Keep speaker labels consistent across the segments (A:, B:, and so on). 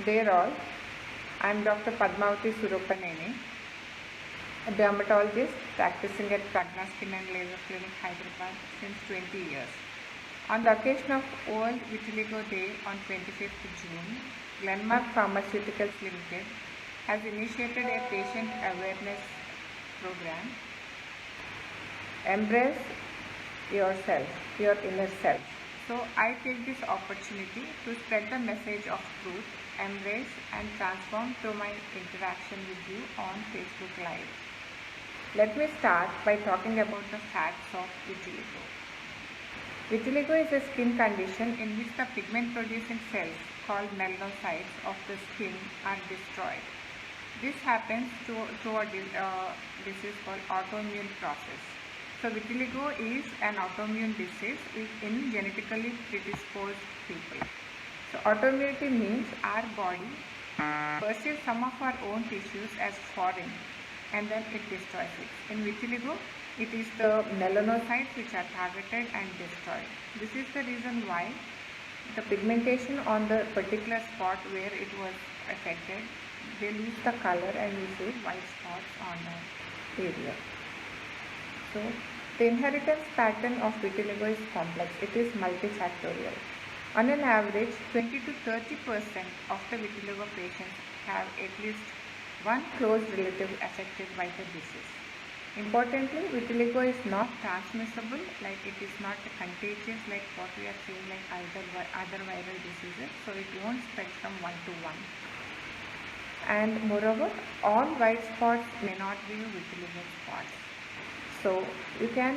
A: Dear all, I am Dr. Padmavathi, a dermatologist practicing at Pragna Skin and Laser Clinic, Hyderabad since 20 years. On the occasion of World Vitiligo Day on 25th June, Glenmark Pharmaceuticals Limited has initiated a patient awareness program, Embrace Yourself, Your Inner Self. So I take this opportunity to spread the message of truth, embrace and transform through my interaction with you on Facebook Live. Let me start by talking about the facts of vitiligo. Vitiligo is a skin condition in which the pigment producing cells called melanocytes of the skin are destroyed. This happens through a disease called autoimmune process. So vitiligo is an autoimmune disease in genetically predisposed people. So autoimmunity means our body perceives some of our own tissues as foreign and then it destroys it. In vitiligo, it is the melanocytes which are targeted and destroyed. This is the reason why the pigmentation on the particular spot where it was affected, they lose the color and we see white spots on the area. So the inheritance pattern of vitiligo is complex. It is multifactorial. On an average, 20 to 30% of the vitiligo patients have at least one close relative affected by the disease. Importantly, vitiligo is not transmissible, like it is not contagious like what we are seeing like other viral diseases, so it won't spread from one to one. And moreover, all white spots may not be vitiligo spots. So you can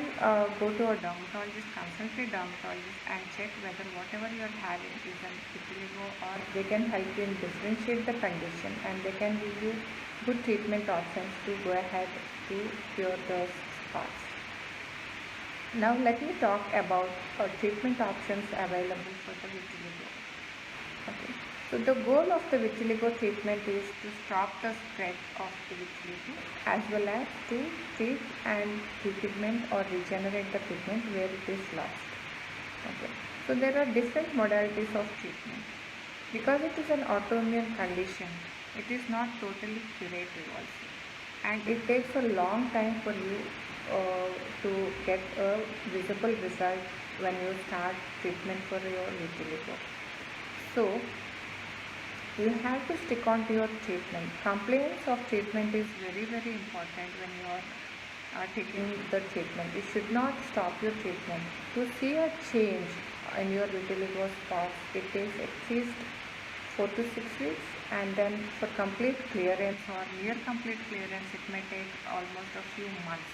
A: go to a dermatologist, consult a dermatologist and check whether whatever you are having is an vitiligo, or they can help you in differentiate the condition and they can give you good treatment options to go ahead to cure the spots. Now let me talk about treatment options available for the vitiligo. Okay. So the goal of the vitiligo treatment is to stop the spread of the vitiligo as well as to treat and repigment or regenerate the pigment where it is lost. Okay. So there are different modalities of treatment. Because it is an autoimmune condition, it is not totally curative also. And it takes a long time for you to get a visible result when you start treatment for your vitiligo. So you have to stick on to your treatment. Compliance of treatment is very, very important when you are taking the treatment. You should not stop your treatment. To see a change in your vitiligo spots, it takes at least 4 to 6 weeks, and then for complete clearance or near complete clearance, it may take almost a few months.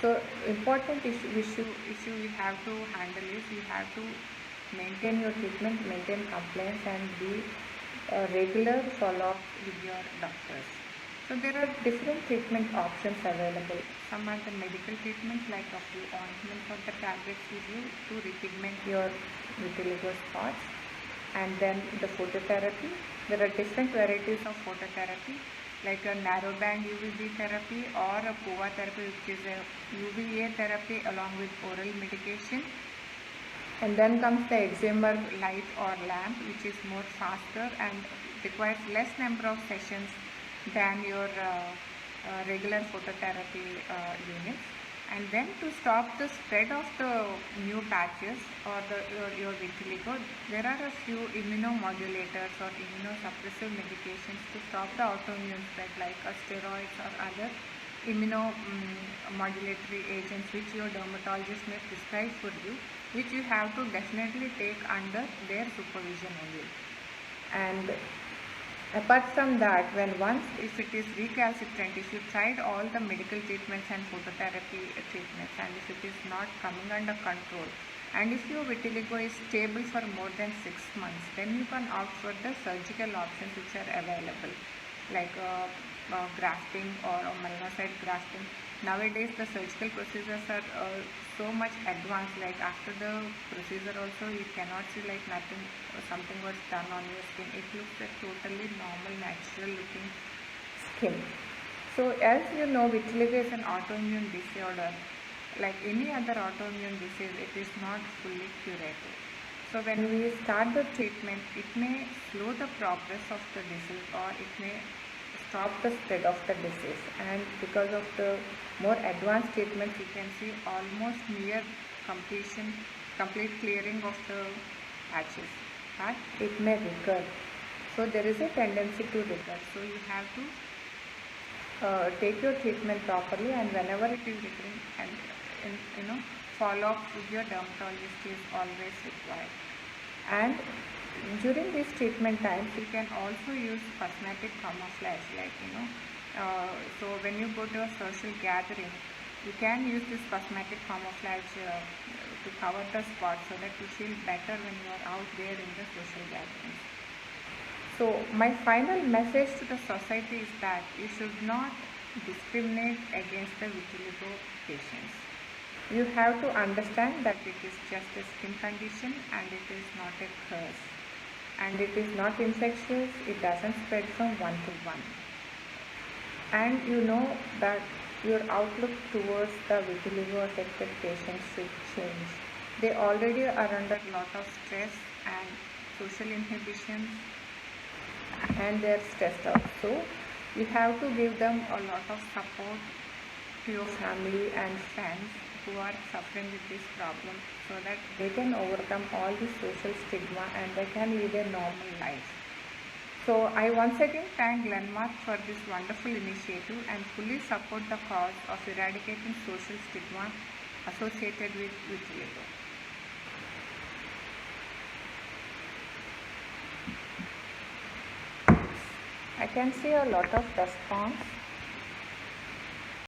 A: So important issue we have to handle is you have to maintain your treatment, maintain compliance and be regular follow-up with your doctors. So there are different treatment options available. Some are the medical treatments like a few ointments or the tablets with you to repigment your vitiligo spots, and then the phototherapy. There are different varieties of phototherapy like a narrowband UVB therapy or a POVA therapy, which is a UVA therapy along with oral medication. And then comes the excimer light or lamp, which is more faster and requires less number of sessions than your regular phototherapy units. And then to stop the spread of the new patches or your vitiligo, there are a few immunomodulators or immunosuppressive medications to stop the autoimmune spread, like steroids or other immunomodulatory agents which your dermatologist may prescribe for you, which you have to definitely take under their supervision only. And apart from that, if it is recalcitrant, if you tried all the medical treatments and phototherapy treatments and if it is not coming under control, and if your vitiligo is stable for more than 6 months, then you can opt for the surgical options which are available, like grafting or melanocyte grafting. Nowadays the surgical procedures are so much advanced, like after the procedure also you cannot see like nothing, something was done on your skin. It looks like totally normal, natural looking skin. So as you know, vitiligo is an autoimmune disorder. Like any other autoimmune disease, it is not fully curative. So when we start the treatment, it may slow the progress of the disease or it may stop the spread of the disease, and because of the more advanced treatments you can see almost near complete clearing of the patches, but it may recur. So there is a tendency to recur, so you have to take your treatment properly, and whenever it is recurring, and follow up with your dermatologist is always required. And during these treatment times you can also use cosmetic camouflage, like so when you go to a social gathering you can use this cosmetic camouflage to cover the spot so that you feel better when you are out there in the social gatherings. So my final message to the society is that you should not discriminate against the vitiligo patients. You have to understand that it is just a skin condition and it is not a curse. And it is not infectious, it doesn't spread from one to one. And you know that your outlook towards the vitiligo affected patients should change. They already are under a lot of stress and social inhibitions, and they are stressed out. So you have to give them a lot of support to your family and friends who are suffering with this problem, so that they can overcome all the social stigma and they can lead a normal life. So I once again thank Landmark for this wonderful initiative and fully support the cause of eradicating social stigma associated with vitiligo. I can see a lot of response.